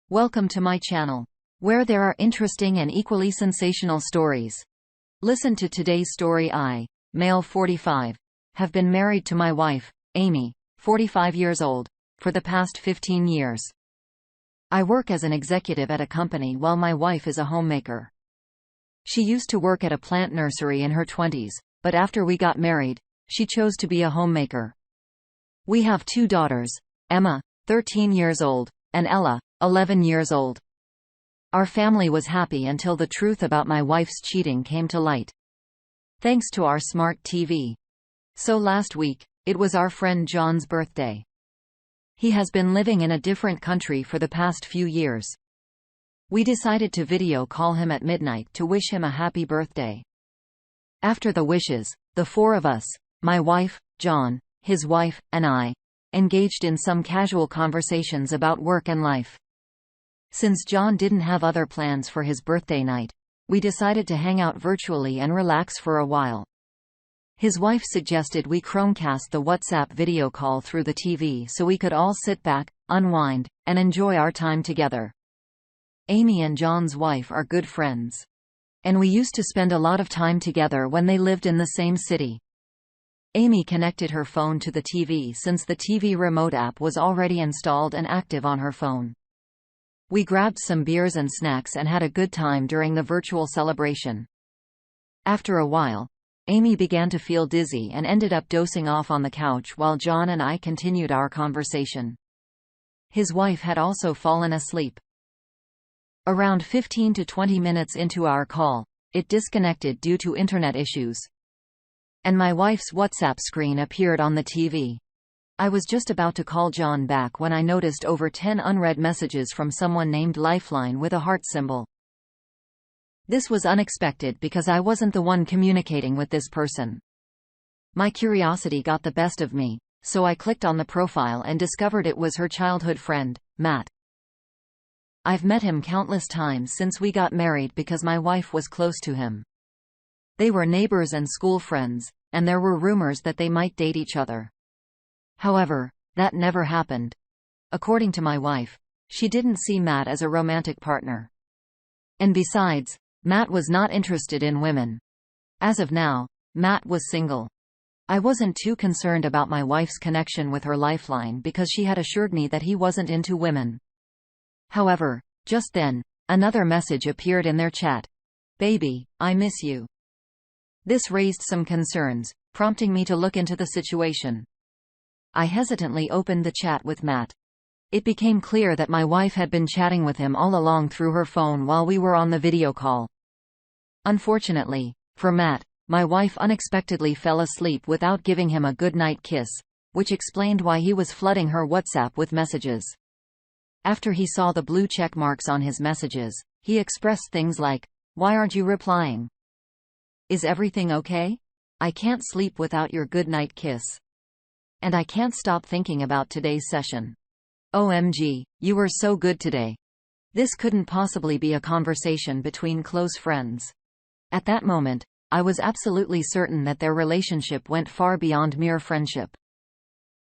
Welcome to my channel, where there are interesting and equally sensational stories. Listen to today's story. I, male 45, have been married to my wife, Amy, 45 years old, for the past 15 years. I work as an executive at a company while my wife is a homemaker. She used to work at a plant nursery in her 20s, but after we got married, she chose to be a homemaker. We have two daughters, Emma, 13 years old, and Ella, 11 years old. Our family was happy until the truth about my wife's cheating came to light. Thanks to our smart TV. So last week, it was our friend John's birthday. He has been living in a different country for the past few years. We decided to video call him at midnight to wish him a happy birthday. After the wishes, the four of us, my wife, John, his wife, and I, engaged in some casual conversations about work and life. Since John didn't have other plans for his birthday night, we decided to hang out virtually and relax for a while. His wife suggested we Chromecast the WhatsApp video call through the TV so we could all sit back, unwind, and enjoy our time together. Amy and John's wife are good friends. And we used to spend a lot of time together when they lived in the same city. Amy connected her phone to the TV since the TV remote app was already installed and active on her phone. We grabbed some beers and snacks and had a good time during the virtual celebration. After a while, Amy began to feel dizzy and ended up dozing off on the couch while John and I continued our conversation. His wife had also fallen asleep. Around 15 to 20 minutes into our call, it disconnected due to internet issues. And my wife's WhatsApp screen appeared on the TV. I was just about to call John back when I noticed over 10 unread messages from someone named Lifeline with a heart symbol. This was unexpected because I wasn't the one communicating with this person. My curiosity got the best of me, so I clicked on the profile and discovered it was her childhood friend, Matt. I've met him countless times since we got married because my wife was close to him. They were neighbors and school friends, and there were rumors that they might date each other. However, that never happened. According to my wife, she didn't see Matt as a romantic partner. And besides, Matt was not interested in women. As of now, Matt was single. I wasn't too concerned about my wife's connection with her Lifeline because she had assured me that he wasn't into women. However, just then, another message appeared in their chat. "Baby, I miss you." This raised some concerns, prompting me to look into the situation. I hesitantly opened the chat with Matt. It became clear that my wife had been chatting with him all along through her phone while we were on the video call. Unfortunately, for Matt, my wife unexpectedly fell asleep without giving him a good-night kiss, which explained why he was flooding her WhatsApp with messages. After he saw the blue check marks on his messages, he expressed things like, "Why aren't you replying? Is everything okay? I can't sleep without your good-night kiss. And I can't stop thinking about today's session. OMG, you were so good today." This couldn't possibly be a conversation between close friends. At that moment, I was absolutely certain that their relationship went far beyond mere friendship.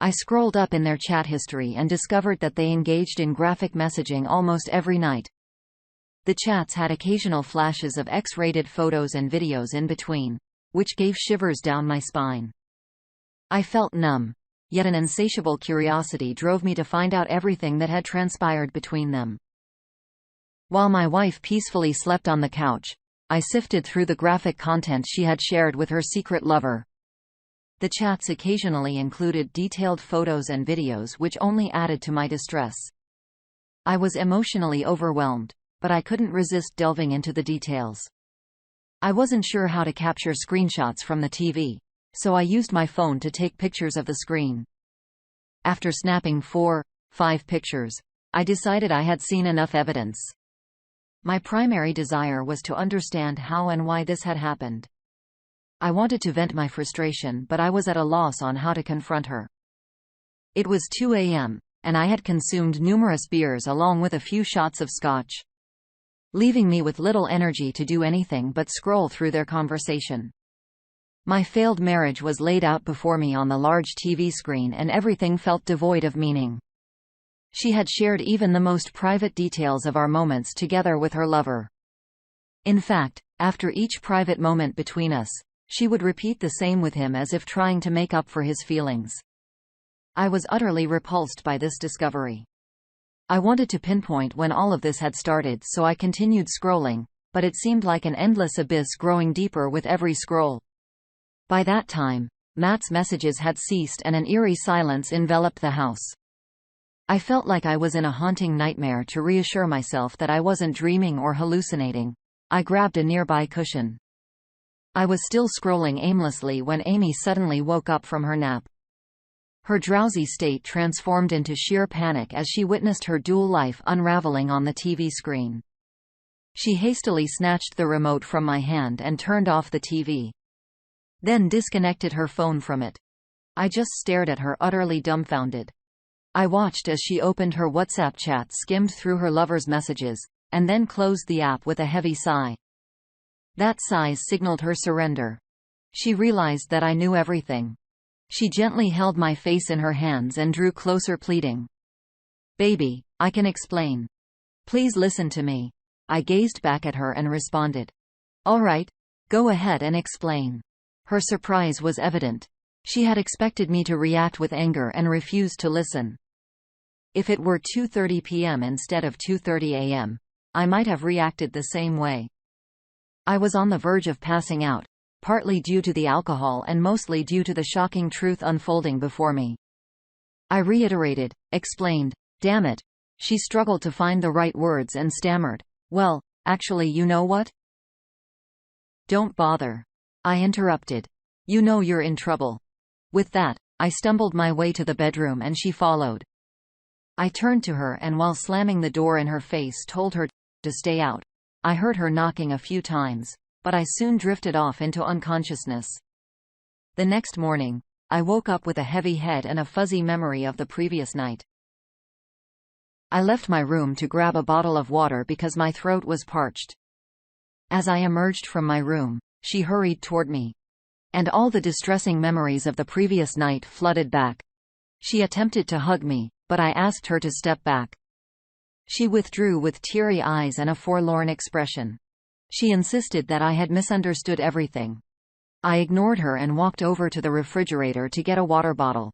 I scrolled up in their chat history and discovered that they engaged in graphic messaging almost every night. The chats had occasional flashes of X-rated photos and videos in between, which gave shivers down my spine. I felt numb. Yet an insatiable curiosity drove me to find out everything that had transpired between them. While my wife peacefully slept on the couch, I sifted through the graphic content she had shared with her secret lover. The chats occasionally included detailed photos and videos which only added to my distress. I was emotionally overwhelmed, but I couldn't resist delving into the details. I wasn't sure how to capture screenshots from the TV. So I used my phone to take pictures of the screen. After snapping 4-5 pictures, I decided I had seen enough evidence. My primary desire was to understand how and why this had happened. I wanted to vent my frustration, but I was at a loss on how to confront her. It was 2 a.m., and I had consumed numerous beers along with a few shots of scotch, leaving me with little energy to do anything but scroll through their conversation. My failed marriage was laid out before me on the large TV screen and everything felt devoid of meaning. She had shared even the most private details of our moments together with her lover. In fact, after each private moment between us, she would repeat the same with him as if trying to make up for his feelings. I was utterly repulsed by this discovery. I wanted to pinpoint when all of this had started, so I continued scrolling, but it seemed like an endless abyss growing deeper with every scroll. By that time, Matt's messages had ceased and an eerie silence enveloped the house. I felt like I was in a haunting nightmare. To reassure myself that I wasn't dreaming or hallucinating, I grabbed a nearby cushion. I was still scrolling aimlessly when Amy suddenly woke up from her nap. Her drowsy state transformed into sheer panic as she witnessed her dual life unraveling on the TV screen. She hastily snatched the remote from my hand and turned off the TV. Then disconnected her phone from it. I just stared at her, utterly dumbfounded. I watched as she opened her WhatsApp chat, skimmed through her lover's messages, and then closed the app with a heavy sigh. That sigh signaled her surrender. She realized that I knew everything. She gently held my face in her hands and drew closer, pleading. "Baby, I can explain. Please listen to me." I gazed back at her and responded. "All right, go ahead and explain." Her surprise was evident. She had expected me to react with anger and refused to listen. If it were 2:30 p.m. instead of 2:30 a.m., I might have reacted the same way. I was on the verge of passing out, partly due to the alcohol and mostly due to the shocking truth unfolding before me. I reiterated, explained, "Damn it." She struggled to find the right words and stammered, "Well, actually, you know what?" "Don't bother," I interrupted. "You know you're in trouble." With that, I stumbled my way to the bedroom and she followed. I turned to her and, while slamming the door in her face, told her to stay out. I heard her knocking a few times, but I soon drifted off into unconsciousness. The next morning, I woke up with a heavy head and a fuzzy memory of the previous night. I left my room to grab a bottle of water because my throat was parched. As I emerged from my room, she hurried toward me. And all the distressing memories of the previous night flooded back. She attempted to hug me, but I asked her to step back. She withdrew with teary eyes and a forlorn expression. She insisted that I had misunderstood everything. I ignored her and walked over to the refrigerator to get a water bottle.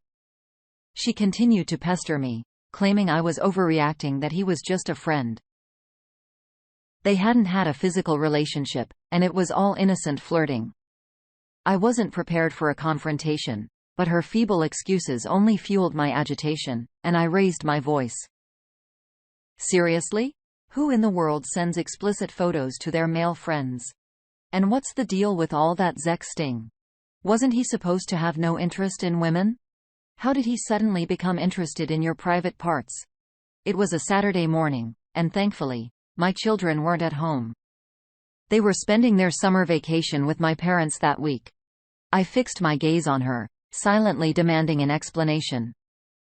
She continued to pester me, claiming I was overreacting, that he was just a friend. They hadn't had a physical relationship, and it was all innocent flirting. I wasn't prepared for a confrontation, but her feeble excuses only fueled my agitation, and I raised my voice. "Seriously? Who in the world sends explicit photos to their male friends? And what's the deal with all that sexting? Wasn't he supposed to have no interest in women? How did he suddenly become interested in your private parts?" It was a Saturday morning, and thankfully, my children weren't at home. They were spending their summer vacation with my parents that week. I fixed my gaze on her, silently demanding an explanation.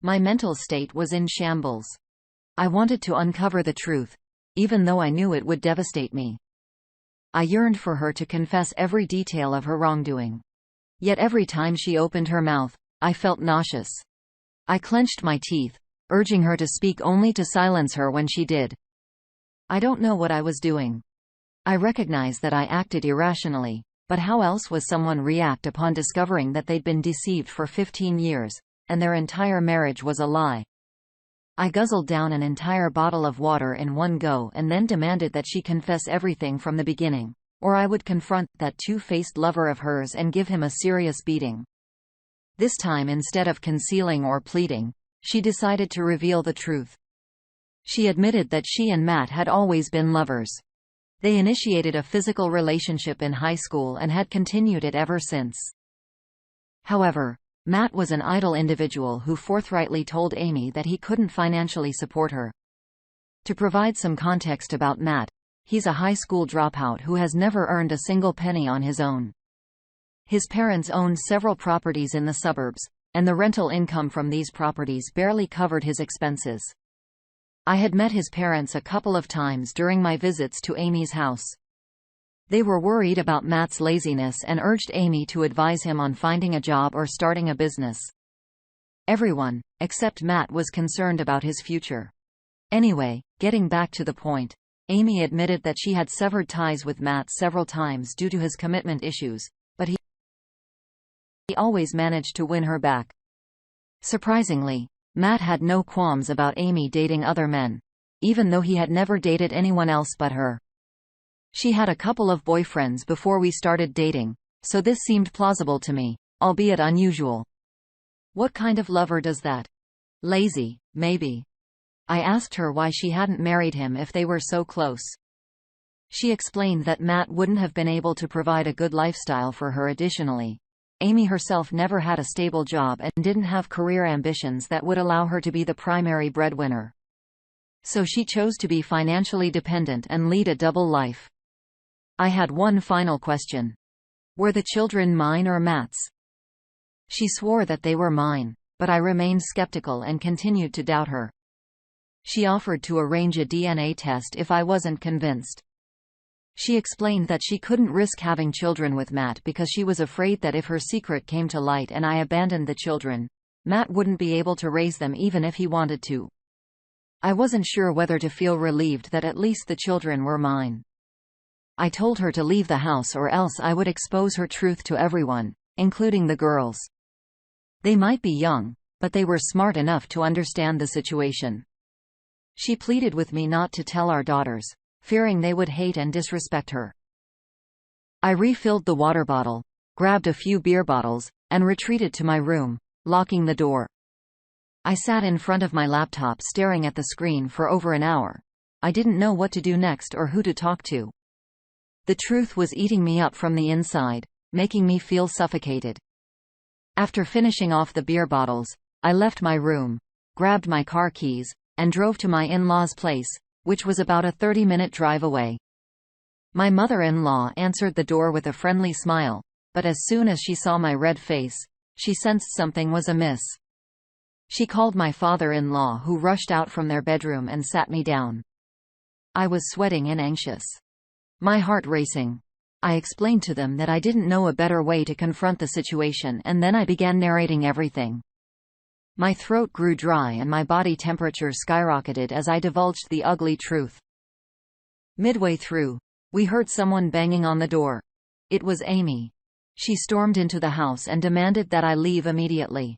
My mental state was in shambles. I wanted to uncover the truth, even though I knew it would devastate me. I yearned for her to confess every detail of her wrongdoing. Yet every time she opened her mouth, I felt nauseous. I clenched my teeth, urging her to speak only to silence her when she did. I don't know what I was doing. I recognize that I acted irrationally, but how else was someone react upon discovering that they'd been deceived for 15 years, and their entire marriage was a lie? I guzzled down an entire bottle of water in one go and then demanded that she confess everything from the beginning, or I would confront that two-faced lover of hers and give him a serious beating. This time, instead of concealing or pleading, she decided to reveal the truth. She admitted that she and Matt had always been lovers. They initiated a physical relationship in high school and had continued it ever since. However, Matt was an idle individual who forthrightly told Amy that he couldn't financially support her. To provide some context about Matt, he's a high school dropout who has never earned a single penny on his own. His parents owned several properties in the suburbs, and the rental income from these properties barely covered his expenses. I had met his parents a couple of times during my visits to Amy's house. They were worried about Matt's laziness and urged Amy to advise him on finding a job or starting a business. Everyone, except Matt, was concerned about his future. Anyway, getting back to the point, Amy admitted that she had severed ties with Matt several times due to his commitment issues, but he always managed to win her back. Surprisingly, Matt had no qualms about Amy dating other men, even though he had never dated anyone else but her. She had a couple of boyfriends before we started dating, so this seemed plausible to me, albeit unusual. What kind of lover does that? Lazy, maybe. I asked her why she hadn't married him if they were so close. She explained that Matt wouldn't have been able to provide a good lifestyle for her. Additionally, Amy herself never had a stable job and didn't have career ambitions that would allow her to be the primary breadwinner. So she chose to be financially dependent and lead a double life. I had one final question. Were the children mine or Matt's? She swore that they were mine, but I remained skeptical and continued to doubt her. She offered to arrange a DNA test if I wasn't convinced. She explained that she couldn't risk having children with Matt because she was afraid that if her secret came to light and I abandoned the children, Matt wouldn't be able to raise them even if he wanted to. I wasn't sure whether to feel relieved that at least the children were mine. I told her to leave the house or else I would expose her truth to everyone, including the girls. They might be young, but they were smart enough to understand the situation. She pleaded with me not to tell our daughters, fearing they would hate and disrespect her. I refilled the water bottle, grabbed a few beer bottles, and retreated to my room, locking the door. I sat in front of my laptop staring at the screen for over an hour. I didn't know what to do next or who to talk to. The truth was eating me up from the inside, making me feel suffocated. After finishing off the beer bottles, I left my room, grabbed my car keys, and drove to my in-laws' place, which was about a 30-minute drive away. My mother-in-law answered the door with a friendly smile, but as soon as she saw my red face, she sensed something was amiss. She called my father-in-law, who rushed out from their bedroom and sat me down. I was sweating and anxious, my heart racing. I explained to them that I didn't know a better way to confront the situation, and then I began narrating everything. My throat grew dry and my body temperature skyrocketed as I divulged the ugly truth. Midway through, we heard someone banging on the door. It was Amy. She stormed into the house and demanded that I leave immediately.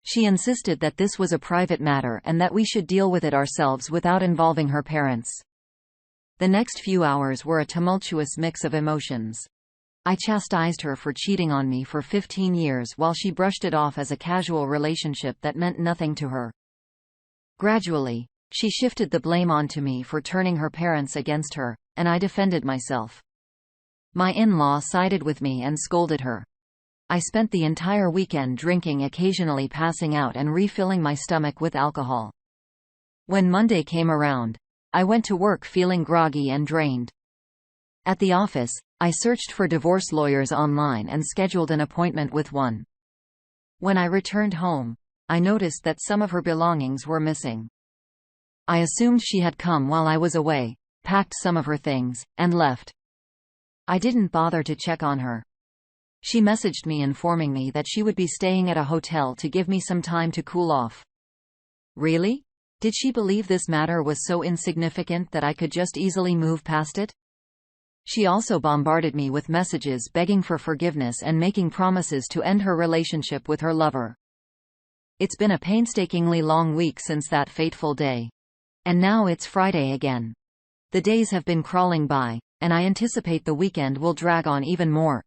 She insisted that this was a private matter and that we should deal with it ourselves without involving her parents. The next few hours were a tumultuous mix of emotions. I chastised her for cheating on me for 15 years while she brushed it off as a casual relationship that meant nothing to her. Gradually, she shifted the blame onto me for turning her parents against her, and I defended myself. My in-law sided with me and scolded her. I spent the entire weekend drinking, occasionally passing out and refilling my stomach with alcohol. When Monday came around, I went to work feeling groggy and drained. At the office, I searched for divorce lawyers online and scheduled an appointment with one. When I returned home, I noticed that some of her belongings were missing. I assumed she had come while I was away, packed some of her things, and left. I didn't bother to check on her. She messaged me informing me that she would be staying at a hotel to give me some time to cool off. Really? Did she believe this matter was so insignificant that I could just easily move past it? She also bombarded me with messages begging for forgiveness and making promises to end her relationship with her lover. It's been a painstakingly long week since that fateful day. And now it's Friday again. The days have been crawling by, and I anticipate the weekend will drag on even more.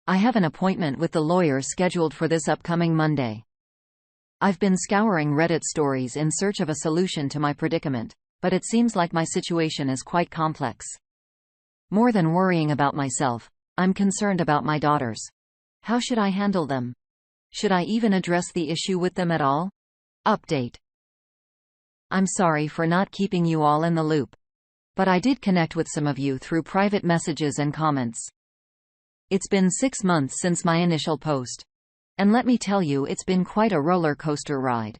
I have an appointment with the lawyer scheduled for this upcoming Monday. I've been scouring Reddit stories in search of a solution to my predicament, but it seems like my situation is quite complex. More than worrying about myself, I'm concerned about my daughters. How should I handle them? Should I even address the issue with them at all? Update. I'm sorry for not keeping you all in the loop. But I did connect with some of you through private messages and comments. It's been 6 months since my initial post. And let me tell you, it's been quite a roller coaster ride.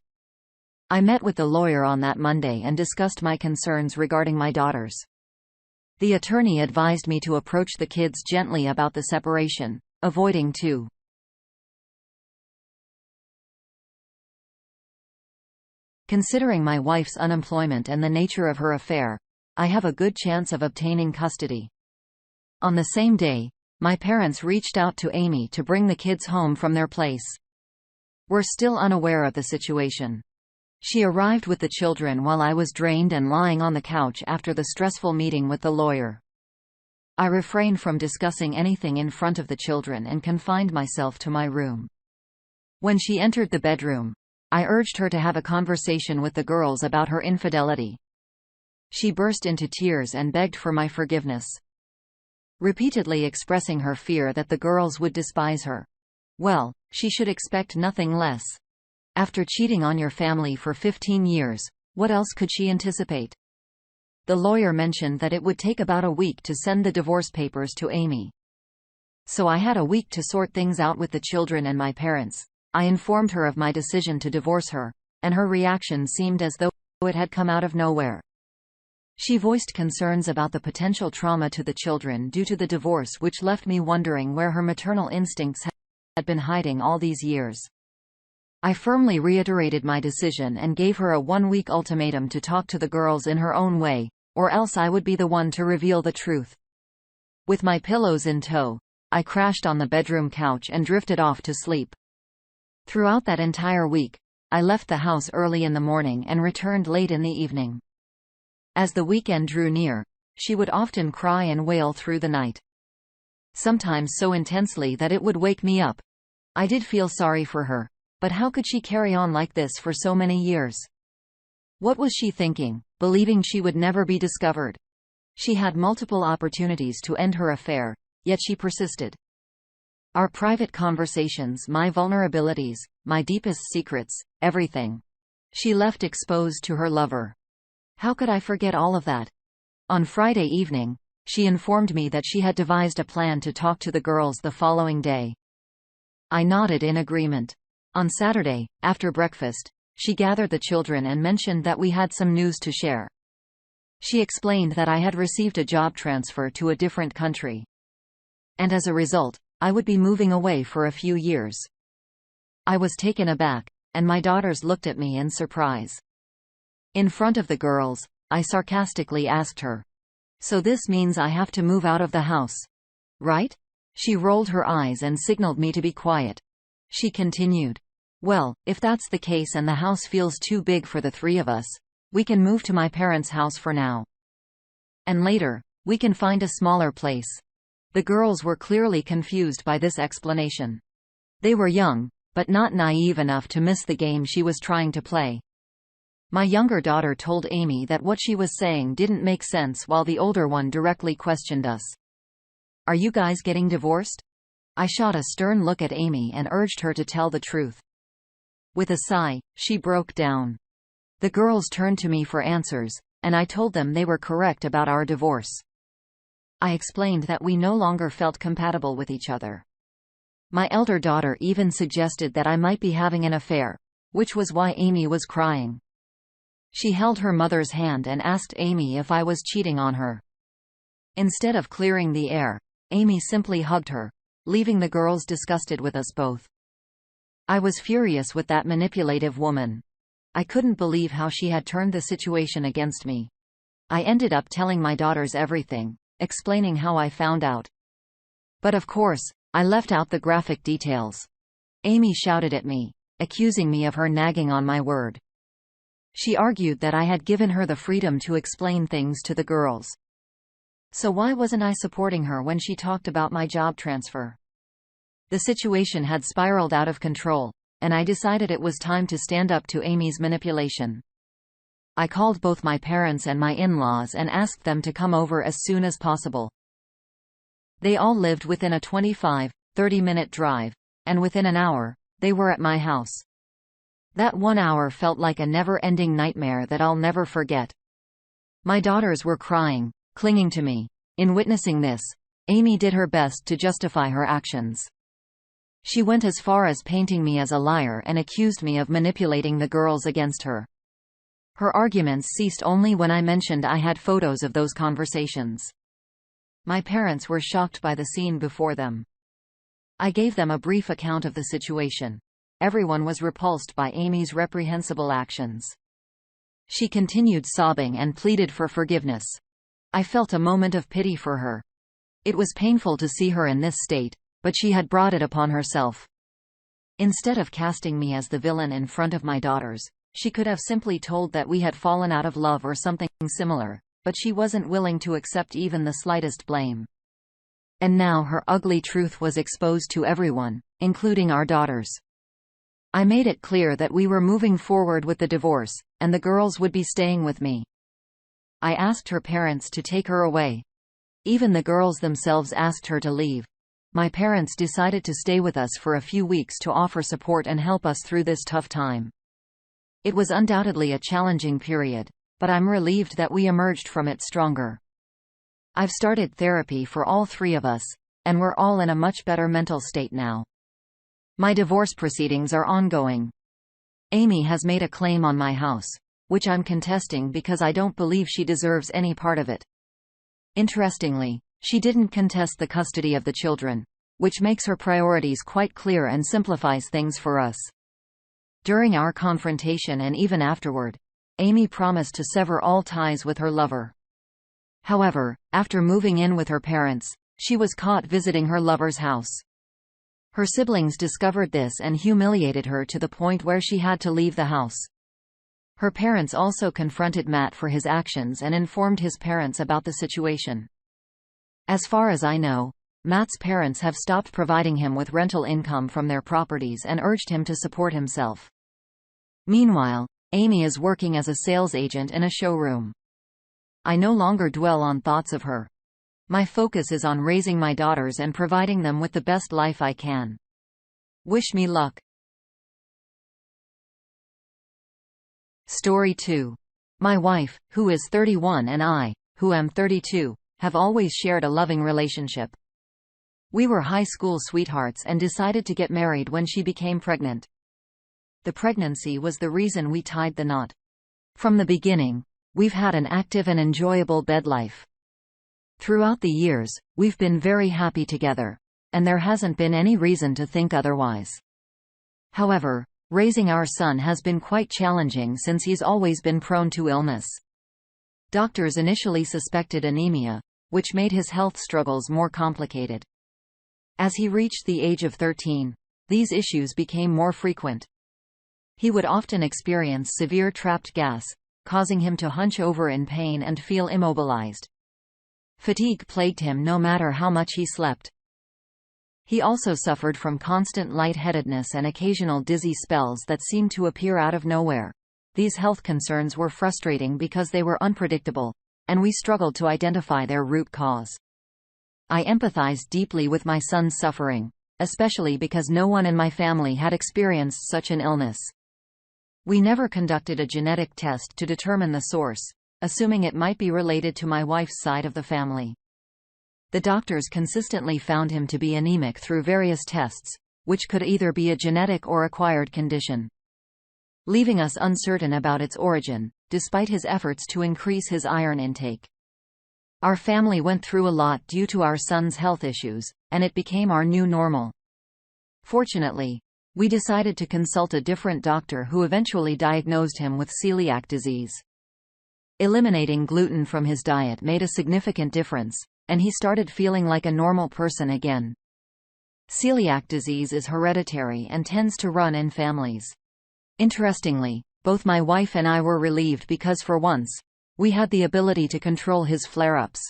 I met with the lawyer on that Monday and discussed my concerns regarding my daughters. The attorney advised me to approach the kids gently about the separation, avoiding too Considering my wife's unemployment and the nature of her affair, I have a good chance of obtaining custody. On the same day, my parents reached out to Amy to bring the kids home from their place. We're still unaware of the situation. She arrived with the children while I was drained and lying on the couch after the stressful meeting with the lawyer. I refrained from discussing anything in front of the children and confined myself to my room. When she entered the bedroom, I urged her to have a conversation with the girls about her infidelity. She burst into tears and begged for my forgiveness, repeatedly expressing her fear that the girls would despise her. Well, she should expect nothing less. After cheating on your family for 15 years, what else could she anticipate? The lawyer mentioned that it would take about a week to send the divorce papers to Amy. So I had a week to sort things out with the children and my parents. I informed her of my decision to divorce her, and her reaction seemed as though it had come out of nowhere. She voiced concerns about the potential trauma to the children due to the divorce, which left me wondering where her maternal instincts had been hiding all these years. I firmly reiterated my decision and gave her a 1-week ultimatum to talk to the girls in her own way, or else I would be the one to reveal the truth. With my pillows in tow, I crashed on the bedroom couch and drifted off to sleep. Throughout that entire week, I left the house early in the morning and returned late in the evening. As the weekend drew near, she would often cry and wail through the night, sometimes so intensely that it would wake me up. I did feel sorry for her, but how could she carry on like this for so many years? What was she thinking, believing she would never be discovered? She had multiple opportunities to end her affair, yet she persisted. Our private conversations, my vulnerabilities, my deepest secrets, everything. She left exposed to her lover. How could I forget all of that? On Friday evening, she informed me that she had devised a plan to talk to the girls the following day. I nodded in agreement. On Saturday, after breakfast, she gathered the children and mentioned that we had some news to share. She explained that I had received a job transfer to a different country, and as a result, I would be moving away for a few years. I was taken aback, and my daughters looked at me in surprise. In front of the girls, I sarcastically asked her, "So this means I have to move out of the house, right?" She rolled her eyes and signaled me to be quiet. She continued, "Well, if that's the case and the house feels too big for the three of us, we can move to my parents' house for now. And later, we can find a smaller place." The girls were clearly confused by this explanation. They were young, but not naive enough to miss the game she was trying to play. My younger daughter told Amy that what she was saying didn't make sense, while the older one directly questioned us. "Are you guys getting divorced?" I shot a stern look at Amy and urged her to tell the truth. With a sigh, she broke down. The girls turned to me for answers, and I told them they were correct about our divorce. I explained that we no longer felt compatible with each other. My elder daughter even suggested that I might be having an affair, which was why Amy was crying. She held her mother's hand and asked Amy if I was cheating on her. Instead of clearing the air, Amy simply hugged her, leaving the girls disgusted with us both. I was furious with that manipulative woman. I couldn't believe how she had turned the situation against me. I ended up telling my daughters everything, explaining how I found out. But of course, I left out the graphic details. Amy shouted at me, accusing me of her nagging on my word. She argued that I had given her the freedom to explain things to the girls. So why wasn't I supporting her when she talked about my job transfer? The situation had spiraled out of control, and I decided it was time to stand up to Amy's manipulation. I called both my parents and my in-laws and asked them to come over as soon as possible. They all lived within a 25-30-minute drive, and within an hour, they were at my house. That 1 hour felt like a never-ending nightmare that I'll never forget. My daughters were crying, clinging to me. In witnessing this, Amy did her best to justify her actions. She went as far as painting me as a liar and accused me of manipulating the girls against her. Her arguments ceased only when I mentioned I had photos of those conversations. My parents were shocked by the scene before them. I gave them a brief account of the situation. Everyone was repulsed by Amy's reprehensible actions. She continued sobbing and pleaded for forgiveness. I felt a moment of pity for her. It was painful to see her in this state, but she had brought it upon herself. Instead of casting me as the villain in front of my daughters, she could have simply told that we had fallen out of love or something similar, but she wasn't willing to accept even the slightest blame. And now her ugly truth was exposed to everyone, including our daughters. I made it clear that we were moving forward with the divorce, and the girls would be staying with me. I asked her parents to take her away. Even the girls themselves asked her to leave. My parents decided to stay with us for a few weeks to offer support and help us through this tough time. It was undoubtedly a challenging period, but I'm relieved that we emerged from it stronger. I've started therapy for all three of us, and we're all in a much better mental state now. My divorce proceedings are ongoing. Amy has made a claim on my house, which I'm contesting because I don't believe she deserves any part of it. Interestingly, she didn't contest the custody of the children, which makes her priorities quite clear and simplifies things for us. During our confrontation and even afterward, Amy promised to sever all ties with her lover. However, after moving in with her parents, she was caught visiting her lover's house. Her siblings discovered this and humiliated her to the point where she had to leave the house. Her parents also confronted Matt for his actions and informed his parents about the situation. As far as I know, Matt's parents have stopped providing him with rental income from their properties and urged him to support himself. Meanwhile, Amy is working as a sales agent in a showroom. I no longer dwell on thoughts of her. My focus is on raising my daughters and providing them with the best life I can. Wish me luck. Story 2. My wife, who is 31, and I, who am 32, have always shared a loving relationship. We were high school sweethearts and decided to get married when she became pregnant. The pregnancy was the reason we tied the knot. From the beginning, we've had an active and enjoyable bed life. Throughout the years, we've been very happy together, and there hasn't been any reason to think otherwise. However, raising our son has been quite challenging since he's always been prone to illness. Doctors initially suspected anemia, which made his health struggles more complicated. As he reached the age of 13, these issues became more frequent. He would often experience severe trapped gas, causing him to hunch over in pain and feel immobilized. Fatigue plagued him no matter how much he slept. He also suffered from constant lightheadedness and occasional dizzy spells that seemed to appear out of nowhere. These health concerns were frustrating because they were unpredictable, and we struggled to identify their root cause. I empathized deeply with my son's suffering, especially because no one in my family had experienced such an illness. We never conducted a genetic test to determine the source, assuming it might be related to my wife's side of the family. The doctors consistently found him to be anemic through various tests, which could either be a genetic or acquired condition, leaving us uncertain about its origin, despite his efforts to increase his iron intake. Our family went through a lot due to our son's health issues, and it became our new normal. Fortunately, we decided to consult a different doctor who eventually diagnosed him with celiac disease. Eliminating gluten from his diet made a significant difference, and he started feeling like a normal person again. Celiac disease is hereditary and tends to run in families. Interestingly, both my wife and I were relieved because for once, we had the ability to control his flare-ups.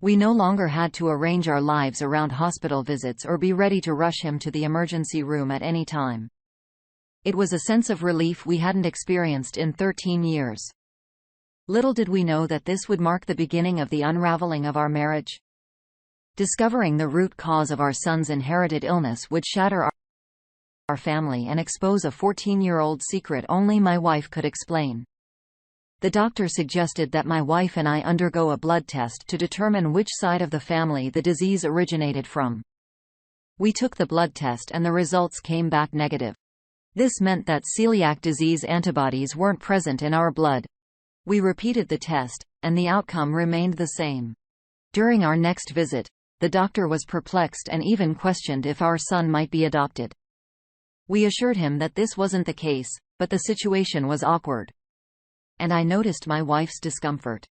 We no longer had to arrange our lives around hospital visits or be ready to rush him to the emergency room at any time. It was a sense of relief we hadn't experienced in 13 years. Little did we know that this would mark the beginning of the unraveling of our marriage. Discovering the root cause of our son's inherited illness would shatter our family and expose a 14-year-old secret only my wife could explain. The doctor suggested that my wife and I undergo a blood test to determine which side of the family the disease originated from. We took the blood test and the results came back negative. This meant that celiac disease antibodies weren't present in our blood. We repeated the test, and the outcome remained the same. During our next visit, the doctor was perplexed and even questioned if our son might be adopted. We assured him that this wasn't the case, but the situation was awkward. and I noticed my wife's discomfort.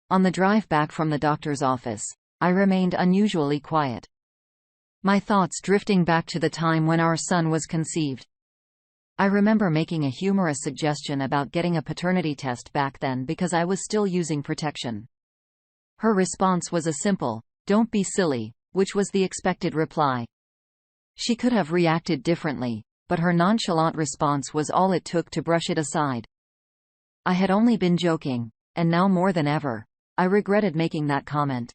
On the drive back from the doctor's office, I remained unusually quiet, my thoughts drifting back to the time when our son was conceived. I remember making a humorous suggestion about getting a paternity test back then because I was still using protection. Her response was a simple, "Don't be silly," which was the expected reply. She could have reacted differently, but her nonchalant response was all it took to brush it aside. I had only been joking, and now more than ever, I regretted making that comment.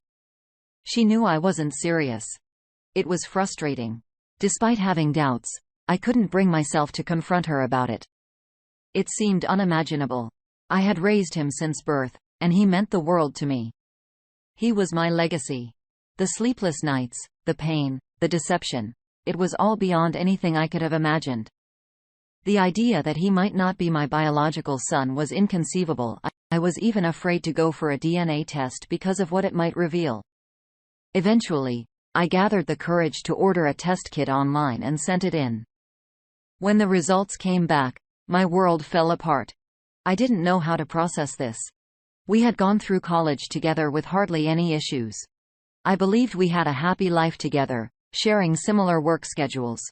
She knew I wasn't serious. It was frustrating. Despite having doubts, I couldn't bring myself to confront her about it. It seemed unimaginable. I had raised him since birth, and he meant the world to me. He was my legacy. The sleepless nights, the pain, the deception, it was all beyond anything I could have imagined. The idea that he might not be my biological son was inconceivable. I was even afraid to go for a DNA test because of what it might reveal. Eventually, I gathered the courage to order a test kit online and sent it in. When the results came back, my world fell apart. I didn't know how to process this. We had gone through college together with hardly any issues. I believed we had a happy life together, sharing similar work schedules.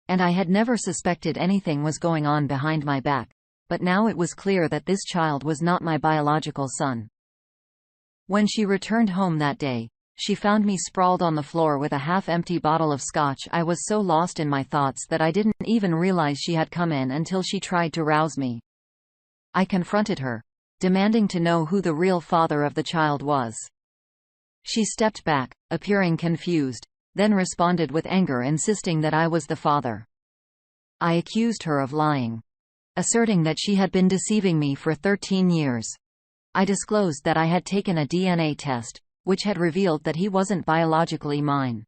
And I had never suspected anything was going on behind my back, but now it was clear that this child was not my biological son. When she returned home that day, she found me sprawled on the floor with a half-empty bottle of scotch. I was so lost in my thoughts that I didn't even realize she had come in until she tried to rouse me. I confronted her, demanding to know who the real father of the child was. She stepped back, appearing confused, then responded with anger, insisting that I was the father. I accused her of lying, asserting that she had been deceiving me for 13 years. I disclosed that I had taken a DNA test, which had revealed that he wasn't biologically mine.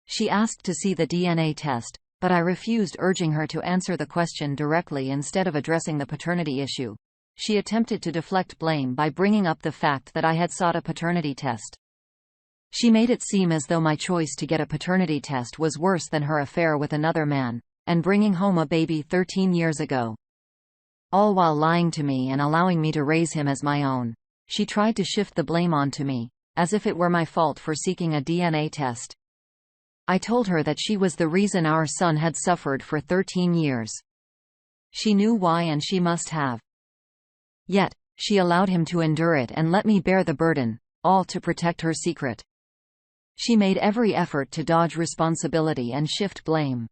She asked to see the DNA test, but I refused, urging her to answer the question directly instead of addressing the paternity issue. She attempted to deflect blame by bringing up the fact that I had sought a paternity test. She made it seem as though my choice to get a paternity test was worse than her affair with another man, and bringing home a baby 13 years ago. All while lying to me and allowing me to raise him as my own. She tried to shift the blame onto me, as if it were my fault for seeking a DNA test. I told her that she was the reason our son had suffered for 13 years. She knew why and she must have. Yet, she allowed him to endure it and let me bear the burden, all to protect her secret. She made every effort to dodge responsibility and shift blame.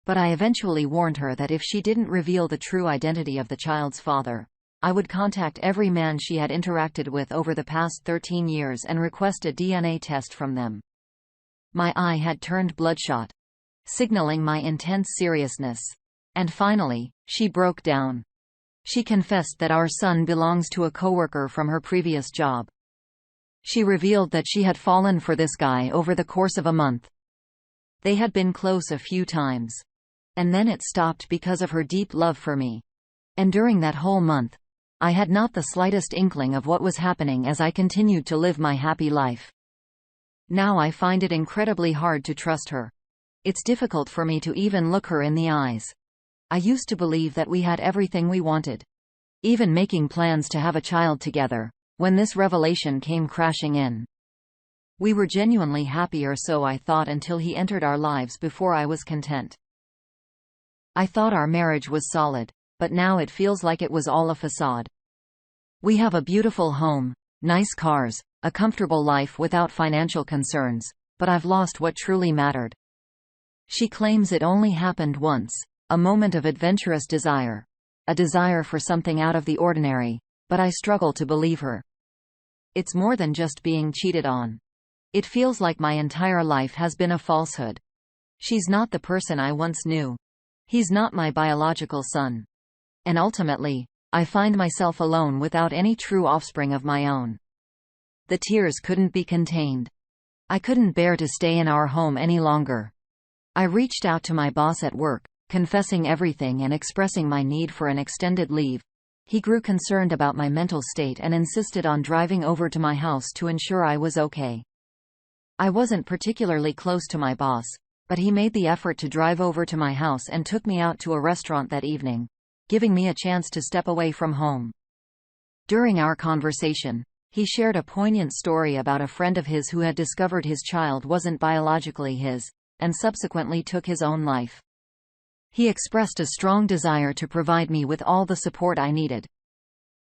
But I eventually warned her that if she didn't reveal the true identity of the child's father, I would contact every man she had interacted with over the past 13 years and request a DNA test from them. My eye had turned bloodshot, signaling my intense seriousness. And finally, she broke down. She confessed that our son belongs to a coworker from her previous job. She revealed that she had fallen for this guy over the course of a month. They had been close a few times. And then it stopped because of her deep love for me. And during that whole month, I had not the slightest inkling of what was happening as I continued to live my happy life. Now I find it incredibly hard to trust her. It's difficult for me to even look her in the eyes. I used to believe that we had everything we wanted, even making plans to have a child together, when this revelation came crashing in. We were genuinely happy, or so I thought, until he entered our lives before I was content. I thought our marriage was solid, but now it feels like it was all a facade. We have a beautiful home, nice cars, a comfortable life without financial concerns, but I've lost what truly mattered. She claims it only happened once, a moment of adventurous desire, a desire for something out of the ordinary, but I struggle to believe her. It's more than just being cheated on. It feels like my entire life has been a falsehood. She's not the person I once knew. He's not my biological son. And ultimately, I find myself alone without any true offspring of my own. The tears couldn't be contained. I couldn't bear to stay in our home any longer. I reached out to my boss at work, confessing everything and expressing my need for an extended leave. He grew concerned about my mental state and insisted on driving over to my house to ensure I was okay. I wasn't particularly close to my boss, but he made the effort to drive over to my house and took me out to a restaurant that evening, giving me a chance to step away from home. During our conversation, he shared a poignant story about a friend of his who had discovered his child wasn't biologically his, and subsequently took his own life. He expressed a strong desire to provide me with all the support I needed.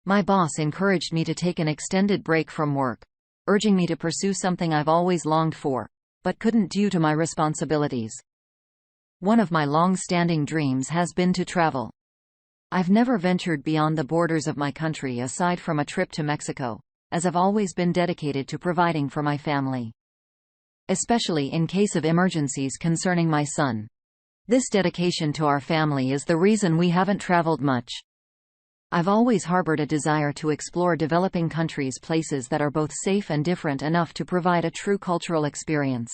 My boss encouraged me to take an extended break from work, urging me to pursue something I've always longed for, but couldn't due to my responsibilities. One of my long-standing dreams has been to travel. I've never ventured beyond the borders of my country aside from a trip to Mexico, as I've always been dedicated to providing for my family, especially in case of emergencies concerning my son. This dedication to our family is the reason we haven't traveled much. I've always harbored a desire to explore developing countries, places that are both safe and different enough to provide a true cultural experience.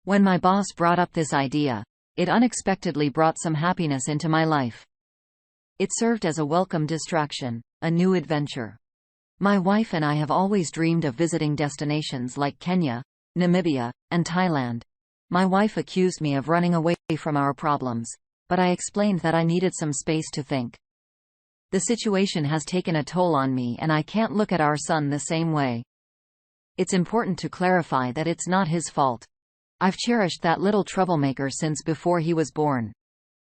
When my boss brought up this idea, it unexpectedly brought some happiness into my life. It served as a welcome distraction, a new adventure. My wife and I have always dreamed of visiting destinations like Kenya, Namibia, and Thailand. My wife accused me of running away from our problems, but I explained that I needed some space to think. The situation has taken a toll on me and I can't look at our son the same way. It's important to clarify that it's not his fault. I've cherished that little troublemaker since before he was born.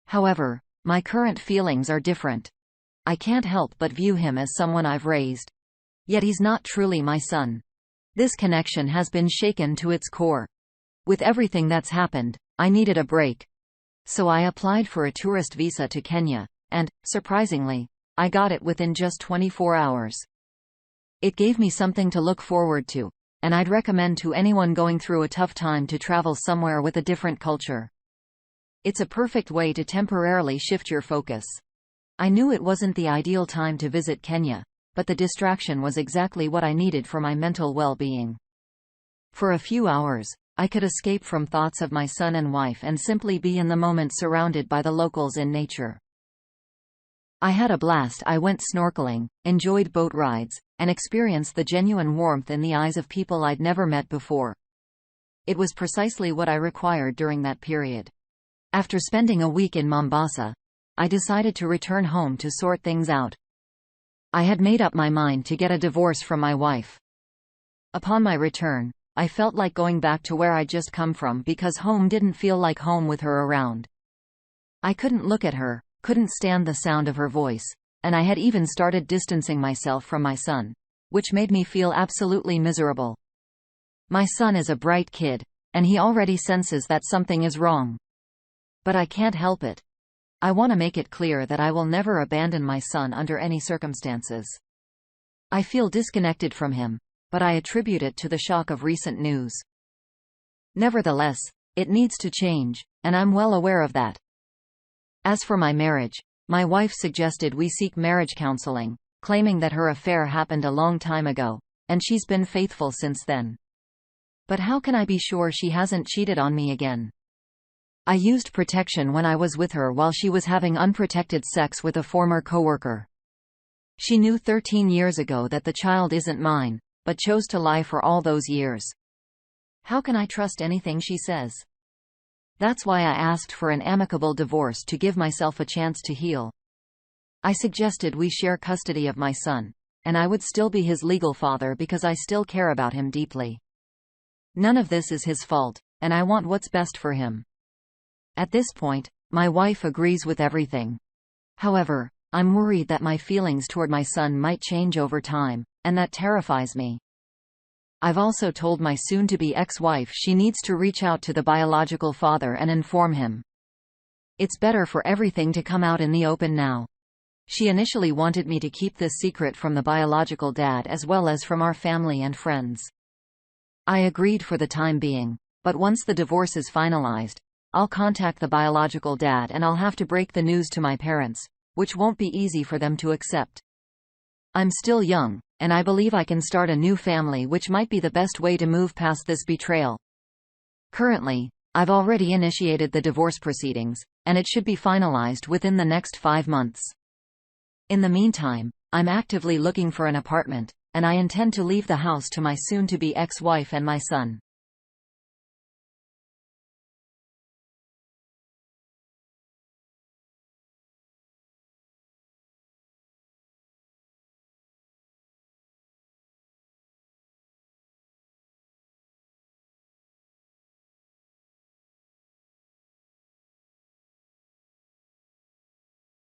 However, my current feelings are different. I can't help but view him as someone I've raised. Yet he's not truly my son. This connection has been shaken to its core. With everything that's happened, I needed a break. So I applied for a tourist visa to Kenya, and, surprisingly, I got it within just 24 hours. It gave me something to look forward to, and I'd recommend to anyone going through a tough time to travel somewhere with a different culture. It's a perfect way to temporarily shift your focus. I knew it wasn't the ideal time to visit Kenya, but the distraction was exactly what I needed for my mental well-being. For a few hours, I could escape from thoughts of my son and wife and simply be in the moment surrounded by the locals in nature. I had a blast. I went snorkeling, enjoyed boat rides, and experienced the genuine warmth in the eyes of people I'd never met before. It was precisely what I required during that period. After spending a week in Mombasa, I decided to return home to sort things out. I had made up my mind to get a divorce from my wife. Upon my return, I felt like going back to where I'd just come from because home didn't feel like home with her around. I couldn't look at her, couldn't stand the sound of her voice, and I had even started distancing myself from my son, which made me feel absolutely miserable. My son is a bright kid, and he already senses that something is wrong. But I can't help it. I want to make it clear that I will never abandon my son under any circumstances. I feel disconnected from him, but I attribute it to the shock of recent news. Nevertheless, it needs to change, and I'm well aware of that. As for my marriage, my wife suggested we seek marriage counseling, claiming that her affair happened a long time ago, and she's been faithful since then. But how can I be sure she hasn't cheated on me again? I used protection when I was with her while she was having unprotected sex with a former coworker. She knew 13 years ago that the child isn't mine, but chose to lie for all those years. How can I trust anything she says? That's why I asked for an amicable divorce to give myself a chance to heal. I suggested we share custody of my son, and I would still be his legal father because I still care about him deeply. None of this is his fault, and I want what's best for him. At this point, my wife agrees with everything. However, I'm worried that my feelings toward my son might change over time, and that terrifies me. I've also told my soon-to-be ex-wife she needs to reach out to the biological father and inform him. It's better for everything to come out in the open now. She initially wanted me to keep this secret from the biological dad as well as from our family and friends. I agreed for the time being, but once the divorce is finalized, I'll contact the biological dad and I'll have to break the news to my parents, which won't be easy for them to accept. I'm still young, and I believe I can start a new family, which might be the best way to move past this betrayal. Currently, I've already initiated the divorce proceedings, and it should be finalized within the next 5 months. In the meantime, I'm actively looking for an apartment, and I intend to leave the house to my soon-to-be ex-wife and my son.